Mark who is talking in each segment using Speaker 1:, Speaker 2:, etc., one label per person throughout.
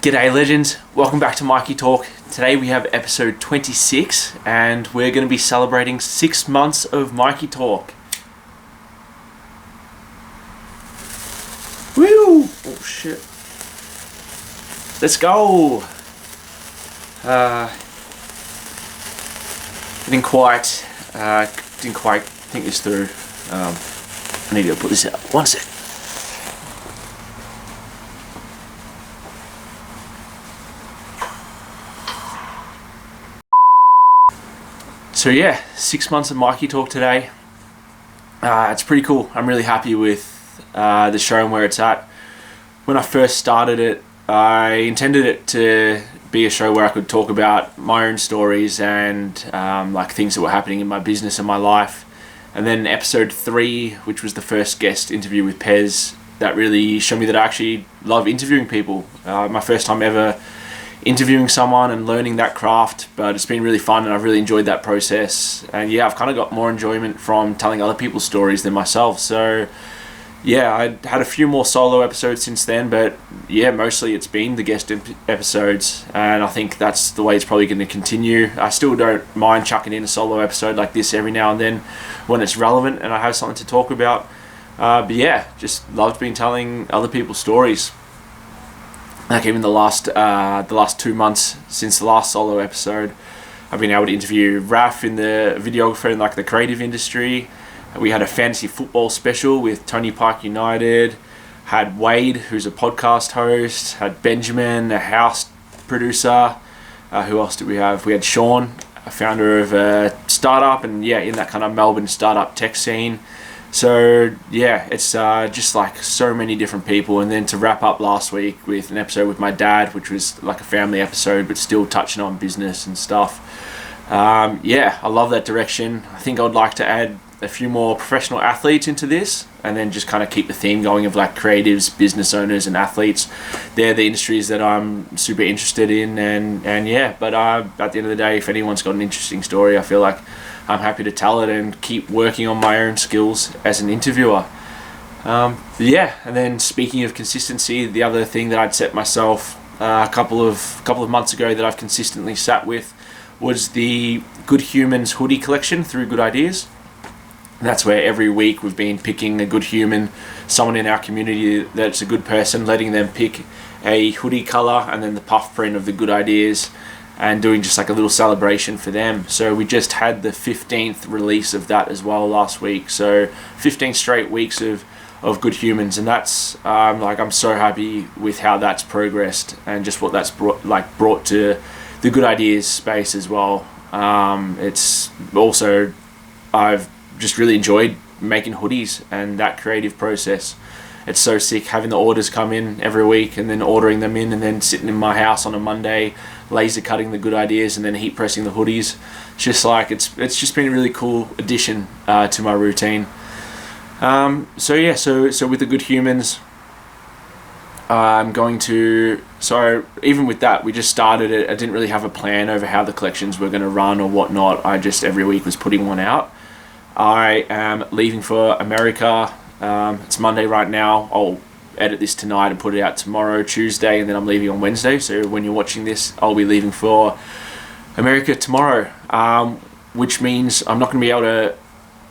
Speaker 1: G'day legends, welcome back to Mikey Talk. Today we have episode 26 and we're going to be celebrating 6 months of Mikey Talk. Woo! Oh shit. Let's go! Didn't quite think this through. I need to put this out. One sec. So yeah, 6 months of Mikey Talk today. It's pretty cool. I'm really happy with the show and where it's at. When I first started it, I intended it to be a show where I could talk about my own stories and like things that were happening in my business and my life. And then episode 3, which was the first guest interview with Pez, that really showed me that I actually love interviewing people. My first time ever interviewing someone and learning that craft, but it's been really fun and I've really enjoyed that process. And yeah, I've kind of got more enjoyment from telling other people's stories than myself. So yeah, I had a few more solo episodes since then, but yeah, mostly it's been the guest episodes, and I think that's the way it's probably going to continue. I still don't mind chucking in a solo episode like this every now and then when it's relevant and I have something to talk about. But yeah, just loved being telling other people's stories. Like even the last 2 months since the last solo episode, I've been able to interview Raf in the videographer in like the creative industry. We had a fantasy football special with Tony Park United. Had Wade, who's a podcast host. Had Benjamin, a house producer. Who else did we have? We had Sean, a founder of a startup, and yeah, in that kind of Melbourne startup tech scene. So yeah, it's just like so many different people. And then to wrap up last week with an episode with my dad, which was like a family episode but still touching on business and stuff. Yeah, I love that direction. I think I would like to add a few more professional athletes into this, and then just kind of keep the theme going of like creatives, business owners and athletes. They're the industries that I'm super interested in, and yeah, but at the end of the day, if anyone's got an interesting story, I feel like I'm happy to tell it and keep working on my own skills as an interviewer. Yeah, and then speaking of consistency, the other thing that I'd set myself a couple of months ago that I've consistently sat with was the Good Humans hoodie collection through Good Ideas. That's where every week we've been picking a good human, someone in our community that's a good person, letting them pick a hoodie color and then the puff print of the good ideas, and doing just like a little celebration for them. So we just had the 15th release of that as well last week. So 15 straight weeks of Good Humans, and that's I'm so happy with how that's progressed and just what that's brought to the Good Ideas space as well. It's also, I've just really enjoyed making hoodies and that creative process. It's so sick having the orders come in every week and then ordering them in and then sitting in my house on a Monday laser cutting the good ideas and then heat pressing the hoodies. It's just like it's just been a really cool addition to my routine. So with the Good Humans, I'm going to, so even with that, we just started it. I didn't really have a plan over how the collections were going to run or whatnot. I just every week was putting one out. I am leaving for America. It's Monday right now. I'll edit this tonight and put it out tomorrow, Tuesday, and then I'm leaving on Wednesday. So when you're watching this, I'll be leaving for America tomorrow, which means I'm not going to be able to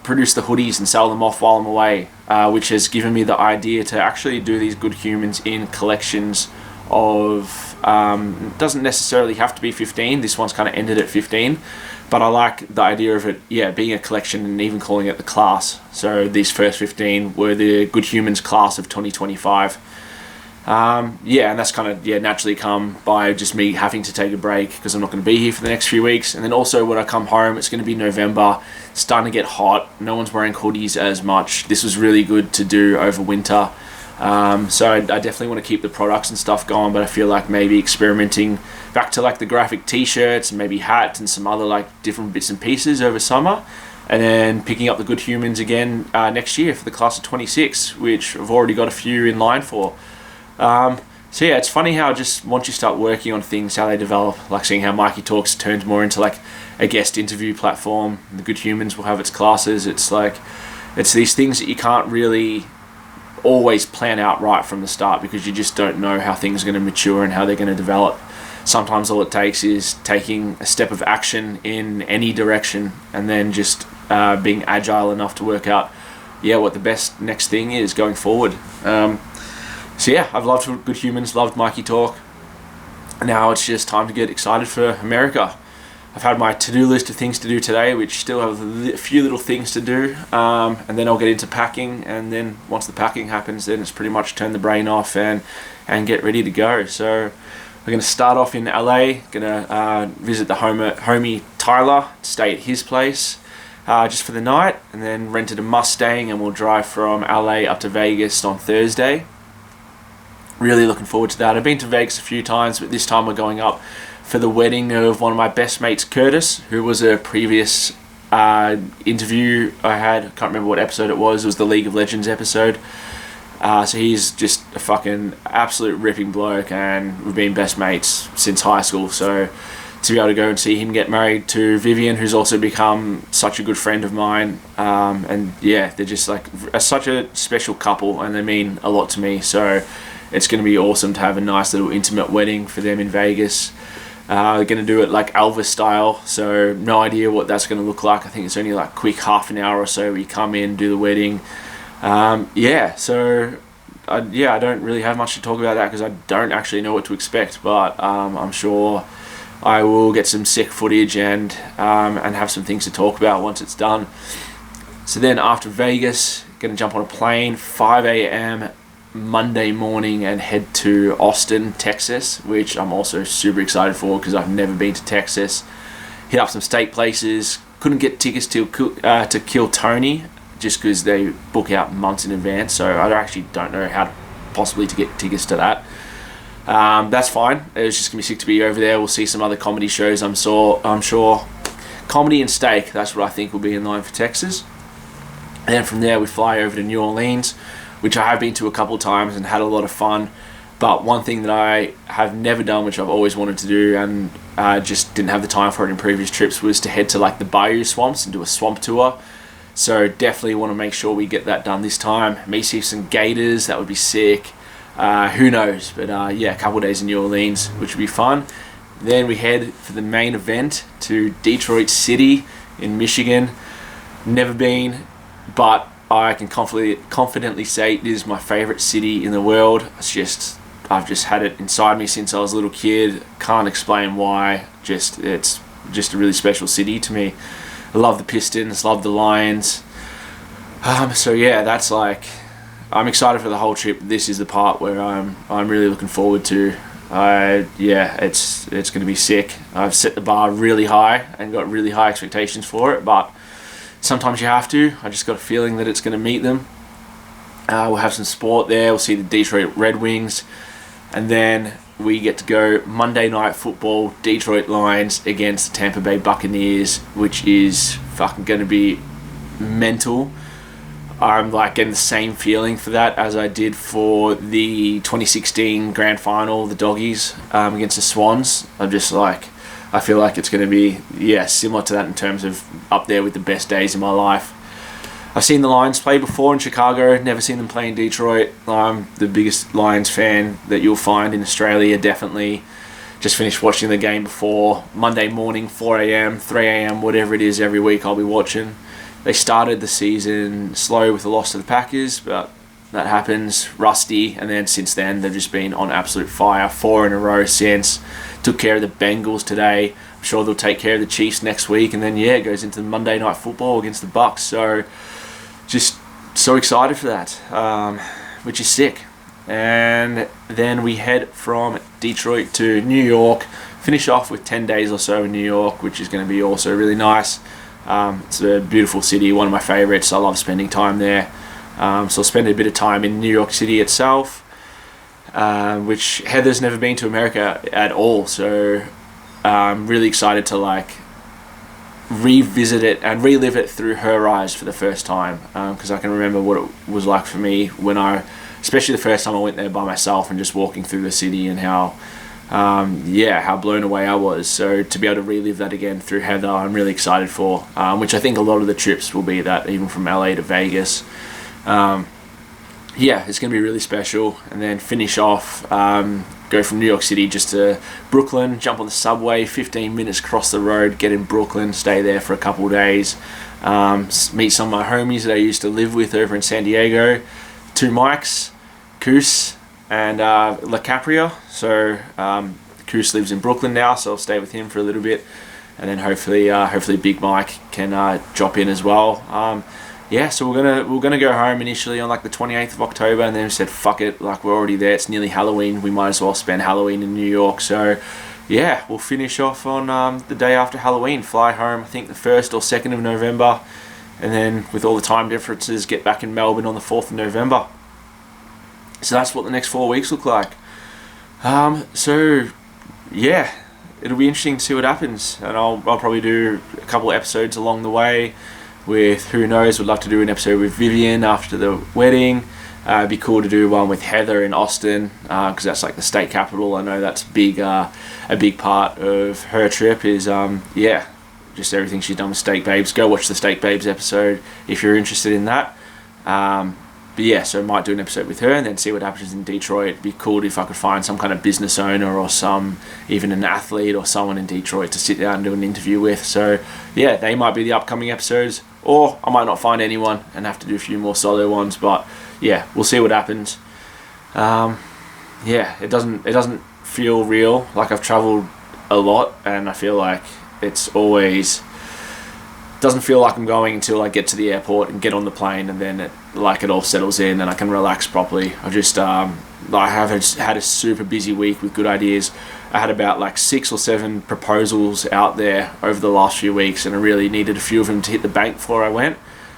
Speaker 1: produce the hoodies and sell them off while I'm away, which has given me the idea to actually do these Good Humans in collections of, it doesn't necessarily have to be 15. This one's kind of ended at 15. But I like the idea of it, yeah, being a collection and even calling it the class. So these first 15 were the Good Humans class of 2025. Yeah, and that's kind of naturally come by just me having to take a break because I'm not going to be here for the next few weeks. And then also when I come home, it's going to be November. It's starting to get hot. No one's wearing hoodies as much. This was really good to do over winter. So I definitely want to keep the products and stuff going, but I feel like maybe experimenting back to like the graphic t-shirts and maybe hats and some other like different bits and pieces over summer, and then picking up the Good Humans again next year for the class of 26, which I've already got a few in line for. So yeah, it's funny how just once you start working on things, how they develop, like seeing how Mikey Talks turns more into like a guest interview platform. The Good Humans will have its classes. It's like, it's these things that you can't really always plan out right from the start, because you just don't know how things are going to mature and how they're going to develop. Sometimes all it takes is taking a step of action in any direction, and then just being agile enough to work out what the best next thing is going forward. So yeah, I've loved Good Humans, loved Mikey Talk. Now it's just time to get excited for America. I've had my to-do list of things to do today, which still have a few little things to do, and then I'll get into packing, and then once the packing happens, then it's pretty much turn the brain off and get ready to go. So we're going to start off in LA, going to visit the homie Tyler, stay at his place just for the night, and then rented a Mustang, and we'll drive from LA up to Vegas on Thursday. Really looking forward to that. I've been to Vegas a few times, but this time we're going up for the wedding of one of my best mates, Curtis, who was a previous interview I had. I can't remember what episode it was. It was the League of Legends episode. So he's just a fucking absolute ripping bloke, and we've been best mates since high school. So to be able to go and see him get married to Vivian, who's also become such a good friend of mine, and yeah, they're just like such a special couple, and they mean a lot to me. So it's going to be awesome to have a nice little intimate wedding for them in Vegas. They're going to do it like Elvis style, so no idea what that's going to look like. I think it's only like quick half an hour or so where you come in, do the wedding. So I don't really have much to talk about that, because I don't actually know what to expect, but I'm sure I will get some sick footage and have some things to talk about once it's done. So then after Vegas, going to jump on a plane, 5 a.m. Monday morning, and head to Austin, Texas, which I'm also super excited for, because I've never been to Texas. Hit up some steak places. Couldn't get tickets to Kill Tony, just because they book out months in advance, so I actually don't know how possibly to get tickets to that. That's fine. It was just gonna be sick to be over there. We'll see some other comedy shows. I'm sure comedy and steak, that's what I think will be in line for Texas. And then from there we fly over to New Orleans, which I have been to a couple times and had a lot of fun. But one thing that I have never done, which I've always wanted to do, and just didn't have the time for it in previous trips, was to head to like the Bayou swamps and do a swamp tour. So definitely want to make sure we get that done this time. May see some gators, that would be sick. Who knows? But a couple of days in New Orleans, which would be fun. Then we head for the main event to Detroit City in Michigan. Never been, but I can confidently say it is my favorite city in the world. I've just had it inside me since I was a little kid. Can't explain why. It's just a really special city to me. I love the Pistons, love the Lions. So yeah, that's like, I'm excited for the whole trip. This is the part where I'm really looking forward to. It's going to be sick. I've set the bar really high and got really high expectations for it, but sometimes you have to. I just got a feeling that it's going to meet them. We'll have some sport there. We'll see the Detroit Red Wings. And then we get to go Monday Night Football, Detroit Lions against the Tampa Bay Buccaneers, which is fucking going to be mental. I'm like getting the same feeling for that as I did for the 2016 Grand Final, the Doggies against the Swans. I'm just like, I feel like it's going to be, similar to that in terms of up there with the best days in my life. I've seen the Lions play before in Chicago, never seen them play in Detroit. I'm the biggest Lions fan that you'll find in Australia, definitely. Just finished watching the game before. Monday morning, 4 a.m, 3 a.m, whatever it is, every week I'll be watching. They started the season slow with the loss to the Packers, but that happens, rusty, and then since then they've just been on absolute fire. 4 in a row since. Took care of the Bengals today. I'm sure they'll take care of the Chiefs next week, and then it goes into the Monday Night Football against the Bucs. So just so excited for that, which is sick. And then we head from Detroit to New York, finish off with 10 days or so in New York, which is going to be also really nice. It's a beautiful city, one of my favorites. I love spending time there. So I'll spend a bit of time in New York City itself, which Heather's never been to America at all. So I'm really excited to revisit it and relive it through her eyes for the first time, because I can remember what it was like for me especially the first time I went there by myself and just walking through the city, and how blown away I was. So to be able to relive that again through Heather, I'm really excited for, which I think a lot of the trips will be that, even from LA to Vegas. yeah, it's going to be really special. And then finish off, go from New York City just to Brooklyn, jump on the subway, 15 minutes across the road, get in Brooklyn, stay there for a couple of days, meet some of my homies that I used to live with over in San Diego, 2 Mikes, Koos and La Capria. So Koos lives in Brooklyn now, so I'll stay with him for a little bit, and then hopefully Big Mike can drop in as well. Yeah, so we're gonna go home initially on like the 28th of October, and then we said fuck it, like we're already there, it's nearly Halloween, we might as well spend Halloween in New York. So yeah, we'll finish off on the day after Halloween, fly home I think the 1st or 2nd of November, and then with all the time differences get back in Melbourne on the 4th of November. So that's what the next 4 weeks look like. So yeah, it'll be interesting to see what happens, and I'll probably do a couple of episodes along the way with who knows. Would love to do an episode with Vivian after the wedding. It'd be cool to do one with Heather in Austin, because that's like the state capital. I know that's a big part of her trip is just everything she's done with Steak Babes. Go watch the Steak Babes episode if you're interested in that. But yeah, so I might do an episode with her and then see what happens in Detroit. It'd be cool if I could find some kind of business owner or even an athlete or someone in Detroit to sit down and do an interview with. So yeah, they might be the upcoming episodes, or I might not find anyone and have to do a few more solo ones. But yeah, we'll see what happens. Yeah, it doesn't feel real. Like I've traveled a lot, and I feel like it's always doesn't feel like I'm going until I get to the airport and get on the plane, and then it all settles in and I can relax properly. I just I have had a super busy week with good ideas. I had about like 6 or 7 proposals out there over the last few weeks, and I really needed a few of them to hit the bank before I went,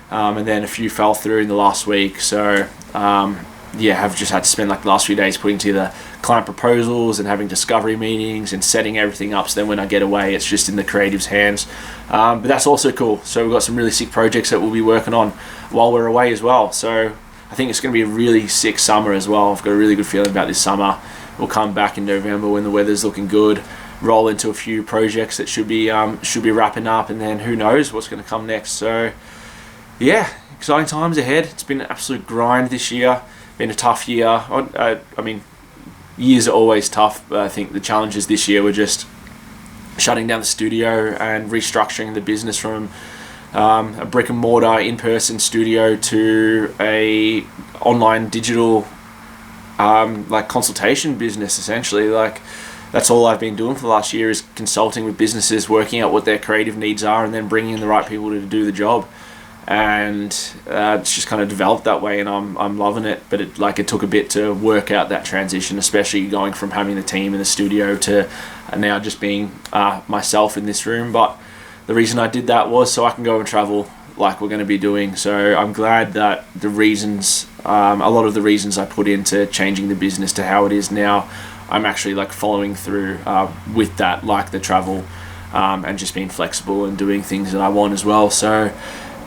Speaker 1: and then a few fell through in the last week. So yeah, I've just had to spend like the last few days putting together client proposals and having discovery meetings and setting everything up, so then when I get away it's just in the creative's hands. But that's also cool. So we've got some really sick projects that we'll be working on while we're away as well. So I think it's going to be a really sick summer as well. I've got a really good feeling about this summer. We'll come back in November when the weather's looking good, roll into a few projects that should be wrapping up, and then who knows what's going to come next. So yeah, exciting times ahead. It's been an absolute grind this year. Been a tough year. I mean, years are always tough, but I think the challenges this year were just shutting down the studio and restructuring the business from a brick and mortar in-person studio to a online digital like consultation business. Essentially, like that's all I've been doing for the last year is consulting with businesses, working out what their creative needs are, and then bringing in the right people to do the job. And it's just kind of developed that way, and I'm loving it. But it took a bit to work out that transition, especially going from having the team in the studio to now just being myself in this room. But the reason I did that was so I can go and travel like we're going to be doing. So I'm glad that a lot of the reasons I put into changing the business to how it is now, I'm actually like following through with that, like the travel and just being flexible and doing things that I want as well. So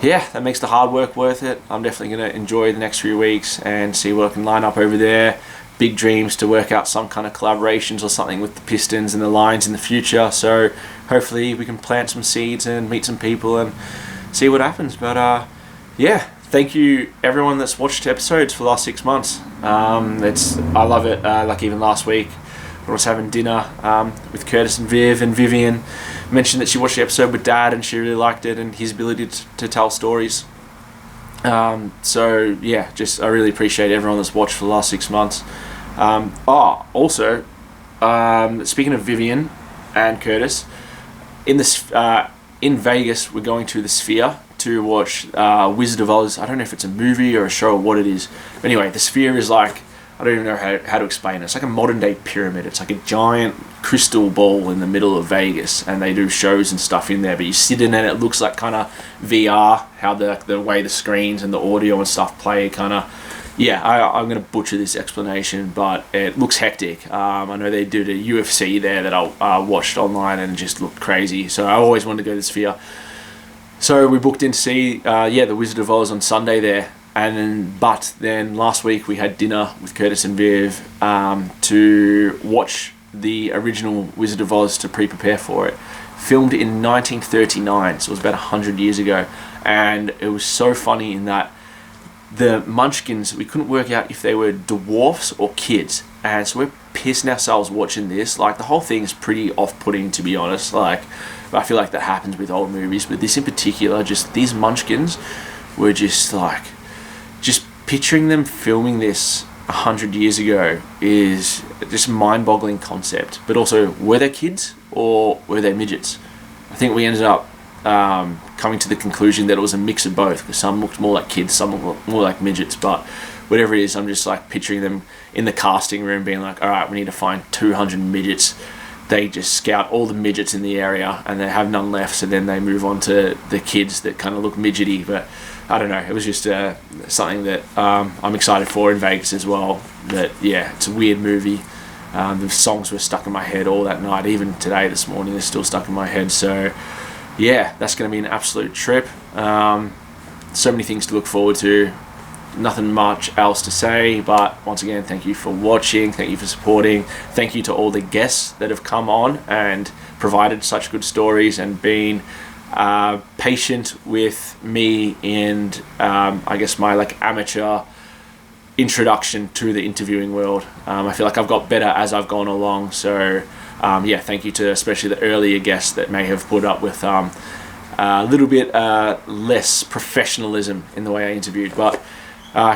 Speaker 1: yeah, that makes the hard work worth it. I'm definitely going to enjoy the next few weeks and see what I can line up over there. Big dreams to work out some kind of collaborations or something with the Pistons and the Lions in the future. So hopefully we can plant some seeds and meet some people and see what happens. But yeah, thank you everyone that's watched episodes for the last 6 months. I love it. Like even last week, I was having dinner with Curtis and Viv, and Vivian mentioned that she watched the episode with Dad and she really liked it and his ability to tell stories. So yeah, I really appreciate everyone that's watched for the last 6 months. Also, speaking of Vivian and Curtis, in Vegas we're going to the Sphere to watch Wizard of Oz. I don't know if it's a movie or a show or what it is. But anyway, the Sphere is like, I don't even know how to explain it. It's like a modern day pyramid. It's like a giant crystal ball in the middle of Vegas, and they do shows and stuff in there, but you sit in it, it looks like kind of VR, how the way the screens and the audio and stuff play kind of. Yeah, I'm going to butcher this explanation, but it looks hectic. I know they did a UFC there that I watched online and it just looked crazy, so I always wanted to go to the Sphere. So we booked in to see the Wizard of Oz on Sunday there. But then last week we had dinner with Curtis and Viv to watch the original Wizard of Oz to prepare for it. Filmed in 1939, so it was about 100 years ago. And it was so funny in that the Munchkins, we couldn't work out if they were dwarfs or kids, and so we're pissing ourselves watching this. Like, the whole thing is pretty off-putting, to be honest. Like, I feel like that happens with old movies, but this in particular, just these Munchkins were just like, just picturing them filming this 100 years ago is just a mind-boggling concept. But also, were they kids or were they midgets? I think we ended up coming to the conclusion that it was a mix of both, because some looked more like kids, some looked more like midgets. But whatever it is, I'm just like picturing them in the casting room being like, all right, we need to find 200 midgets. They just scout all the midgets in the area and they have none left, so then they move on to the kids that kind of look midgety. But I don't know, it was just something that I'm excited for in Vegas as well. But yeah, it's a weird movie. The songs were stuck in my head all that night, even today, this morning, they're still stuck in my head. So yeah, that's going to be an absolute trip. So many things to look forward to. Nothing much else to say, but once again, thank you for watching, thank you for supporting, thank you to all the guests that have come on and provided such good stories and been patient with me and I guess my like amateur introduction to the interviewing world. I feel like I've got better as I've gone along, so yeah, thank you to especially the earlier guests that may have put up with a little bit less professionalism in the way I interviewed. But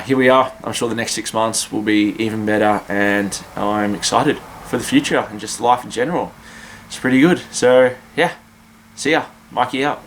Speaker 1: here we are. I'm sure the next 6 months will be even better, and I'm excited for the future and just life in general. It's pretty good. So yeah, see ya. Mikey out.